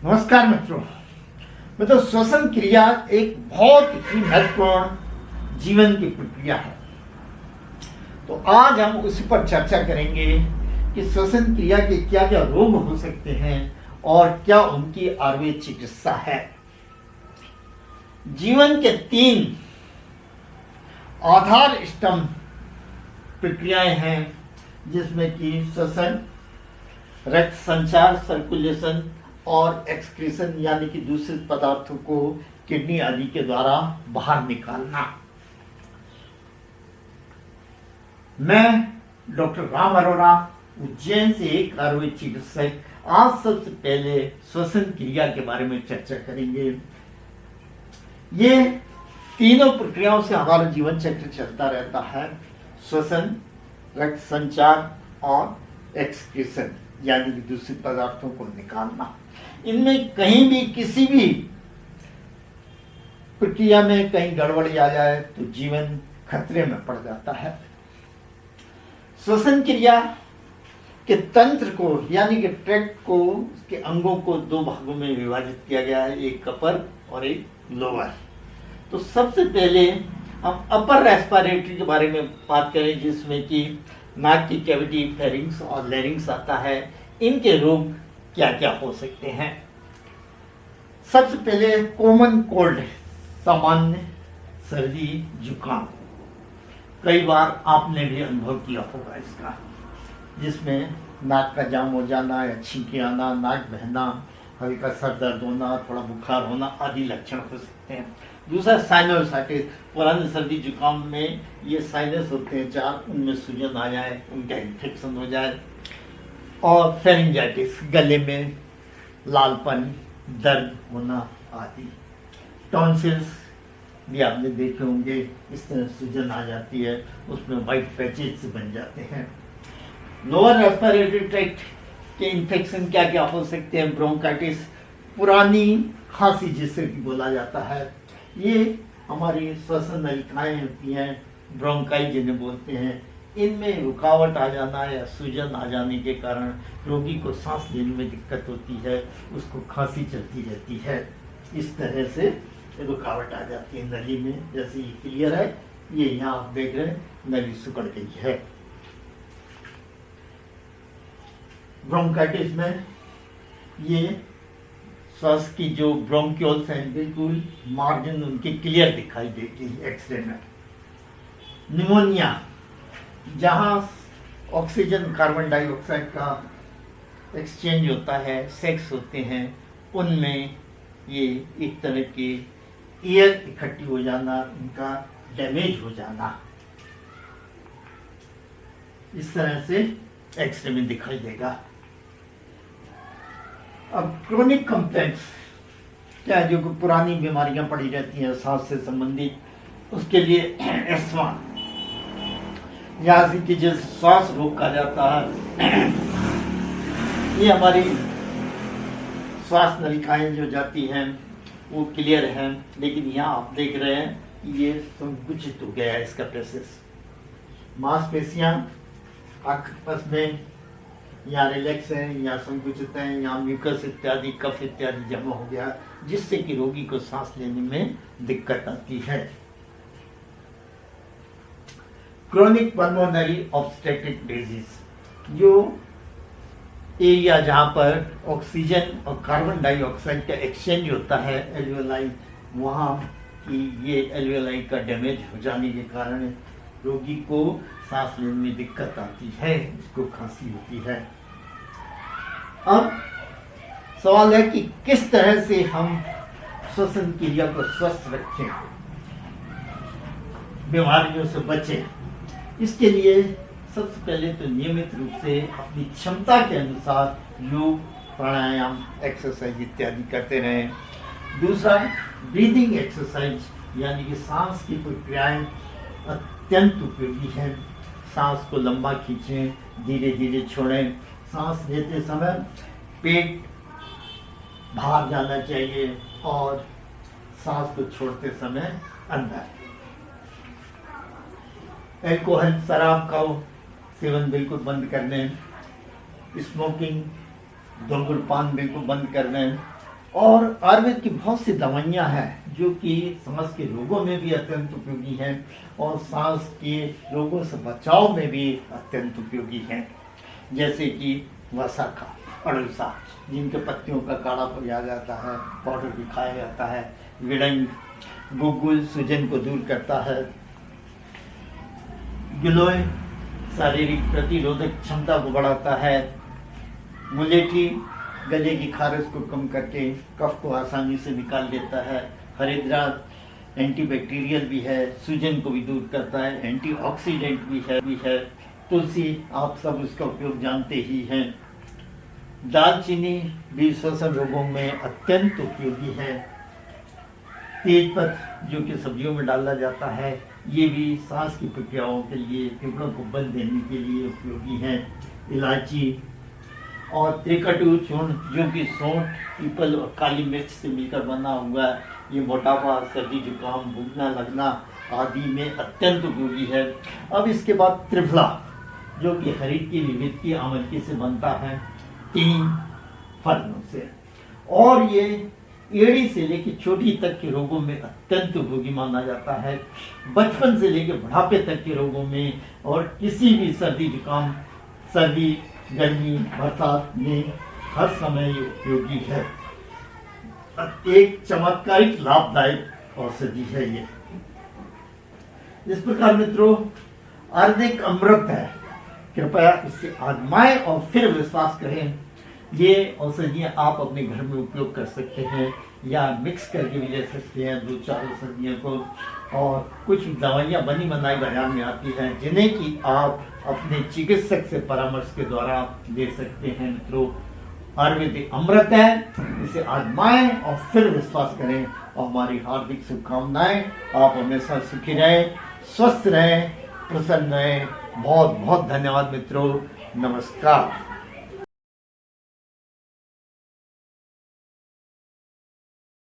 नमस्कार मित्रों। मतलब श्वसन क्रिया एक बहुत ही महत्वपूर्ण जीवन की प्रक्रिया है। तो आज हम उसी पर चर्चा करेंगे कि श्वसन क्रिया के क्या क्या रोग हो सकते हैं और क्या उनकी आयुर्वेद चिकित्सा है। जीवन के 3 आधार स्तंभ प्रक्रियाएं हैं, जिसमें कि श्वसन, रक्त संचार सर्कुलेशन और एक्सक्रीशन यानी कि दूषित पदार्थों को किडनी आदि के द्वारा बाहर निकालना। मैं डॉक्टर राम अरोड़ा, उज्जैन से एक आयुर्वेद चिकित्सक, आज सबसे पहले श्वसन क्रिया के बारे में चर्चा करेंगे। ये तीनों प्रक्रियाओं से हमारा जीवन चक्र चलता रहता है: श्वसन, रक्त संचार और एक्सक्रीशन यानी कि दूषित पदार्थों को निकालना। इनमें कहीं भी किसी भी प्रक्रिया में कहीं गड़बड़ी आ जाए तो जीवन खतरे में पड़ जाता है। श्वसन क्रिया के तंत्र को यानी कि ट्रैक्ट को, उसके अंगों को 2 भागों में विभाजित किया गया है, एक अपर और एक लोअर। तो सबसे पहले हम अपर रेस्पिरेटरी के बारे में बात करें, जिसमें कि नाक की कैविटी, फेरिंक्स और लैरिंक्स आता है। इनके रोग क्या क्या हो सकते हैं। सबसे पहले कॉमन कोल्ड, सामान्य सर्दी जुकाम। कई बार आपने भी अनुभव किया होगा इसका, जिसमें नाक का जाम हो जाना या छींके आना, नाक बहना, हल्का सर दर्द होना, थोड़ा बुखार होना आदि लक्षण हो सकते हैं। दूसरा साइनोसाइटिस, पुराने सर्दी जुकाम में ये साइनस होते हैं 4, उनमें सूजन आ जाए, उनका इन्फेक्शन हो जाए। और फेरिंजाइटिस, गले में लालपन, दर्द होना आदि। टॉन्सिल्स भी आपने देखे होंगे, इस तरह सूजन आ जाती है, उसमें वाइट पैचेज से बन जाते हैं। लोअर रेस्पिरेटरी ट्रैक्ट के इन्फेक्शन क्या क्या हो सकते हैं। ब्रोंकाइटिस, पुरानी खांसी जिसे बोला जाता है। ये हमारी श्वसन नलिकाएं होती हैं, ब्रोंकाई जिन्हें बोलते हैं, इनमें रुकावट आ जाना या सूजन आ जाने के कारण रोगी को सांस लेने में दिक्कत होती है, उसको खांसी चलती रहती है। इस तरह से रुकावट आ जाती है नली में। जैसे ये क्लियर है, ये यहाँ आप देख रहे हैं नली सिकुड़ गई है। ब्रोंकाइटिस में ये श्वास की जो ब्रोंक्यूल्स हैं, बिल्कुल मार्जिन उनकी क्लियर दिखाई देती है एक्सरे में। निमोनिया, जहाँ ऑक्सीजन कार्बन डाइऑक्साइड का एक्सचेंज होता है, सेक्स होते हैं, उनमें ये एक तरह की एयर इकट्ठी हो जाना, उनका डैमेज हो जाना, इस तरह से एक्सरे में दिखाई देगा। अब क्रोनिक कंप्लेंट्स क्या है, जो पुरानी बीमारियां पड़ी रहती हैं सांस से संबंधित, उसके लिए एस्मा, यहाँ की जिस श्वास रोग कहा जाता है, ये हमारी श्वास नलिकाएं जो जाती हैं वो क्लियर हैं, लेकिन यहाँ आप देख रहे हैं ये संकुचित हो गया है इसका प्रोसेस। मांसपेशियां आपस में यहाँ रिलैक्स हैं, यहाँ संकुचित हैं, यहाँ म्यूकस इत्यादि, कफ इत्यादि जमा हो गया, जिससे कि रोगी को सांस लेने में दिक्कत आती है। क्रोनिक पल्मोनरी ऑब्स्ट्रक्टिव डिजीज, जो एरिया जहाँ पर ऑक्सीजन और कार्बन डाइऑक्साइड का एक्सचेंज होता है, एल्वियोलाई, वहाँ की ये एल्वियोलाई का डैमेज हो जाने के कारण रोगी को सांस लेने में दिक्कत आती है, इसको खांसी होती है। अब सवाल है कि किस तरह से हम श्वसन क्रिया को स्वस्थ रखें, बीमारियों से बचें। इसके लिए सबसे पहले तो नियमित रूप से अपनी क्षमता के अनुसार योग, प्राणायाम, एक्सरसाइज इत्यादि करते रहें। दूसरा, ब्रीदिंग एक्सरसाइज यानी कि सांस की प्रक्रियाएं अत्यंत उपयोगी हैं। सांस को लंबा खींचें, धीरे धीरे छोड़ें। सांस लेते समय पेट बाहर जाना चाहिए और सांस को छोड़ते समय अंदर। अल्कोहल, शराब का सेवन बिल्कुल बंद कर दें। स्मोकिंग, धूम्रपान बिल्कुल बंद कर दें। और आयुर्वेद की बहुत सी दवाइयाँ हैं जो कि सांस के रोगों में भी अत्यंत उपयोगी हैं और सांस के रोगों से बचाव में भी अत्यंत उपयोगी हैं। जैसे कि वसाखा, अड़ुसा, जिनके पत्तियों का काढ़ा पिया जाता है, पाउडर भी खाया जाता है। विड़ंग, गुग्गुल सूजन को दूर करता है। गिलोय शारीरिक प्रतिरोधक क्षमता को बढ़ाता है। मुलेठी गले की खारिश को कम करके कफ को आसानी से निकाल देता है। हरिद्रा एंटीबैक्टीरियल भी है, सूजन को भी दूर करता है, एंटीऑक्सीडेंट भी है। तुलसी, आप सब उसका उपयोग जानते ही हैं। दालचीनी भी श्वसन रोगों में अत्यंत उपयोगी है। तेजपत्ता जो कि सब्जियों में डाला जाता है, ये भी सांस की प्रक्रियाओं के लिए, फेफड़ों को बल देने के लिए उपयोगी है। इलायची और त्रिकटु चूर्ण जो कि सौंठ, पीपल और काली मिर्च से मिलकर बना हुआ है, ये मोटापा, सर्दी जुकाम, भूख न लगना आदि में अत्यंत उपयोगी है। अब इसके बाद त्रिफला जो कि हरित की विविध की आमलकी से बनता है, 3 फलों से, और ये एड़ी से लेकर चोटी तक के रोगों में अत्यंत उपयोगी माना जाता है। बचपन से लेकर बुढ़ापे तक के रोगों में और किसी भी सर्दी जुकाम, सर्दी, गर्मी, बरसात में हर समय ये उपयोगी है। एक चमत्कारिक लाभदायक औषधि है ये। इस प्रकार मित्रों, आयुर्वेदिक अमृत है, कृपया इसे आजमाएं और फिर विश्वास करें। ये औषधियाँ आप अपने घर में उपयोग कर सकते हैं या मिक्स करके भी ले सकते हैं 2-4 औषधियों को। और कुछ दवाइयाँ बनी बनाई बाजार में आती हैं जिन्हें कि आप अपने चिकित्सक से परामर्श के द्वारा ले सकते हैं। मित्रों, आयुर्वेदिक अमृत है, इसे आजमाएं और फिर विश्वास करें। और हमारी हार्दिक शुभकामनाएं, आप हमेशा सुखी रहें, स्वस्थ रहें, प्रसन्न रहें। बहुत बहुत धन्यवाद मित्रों, नमस्कार।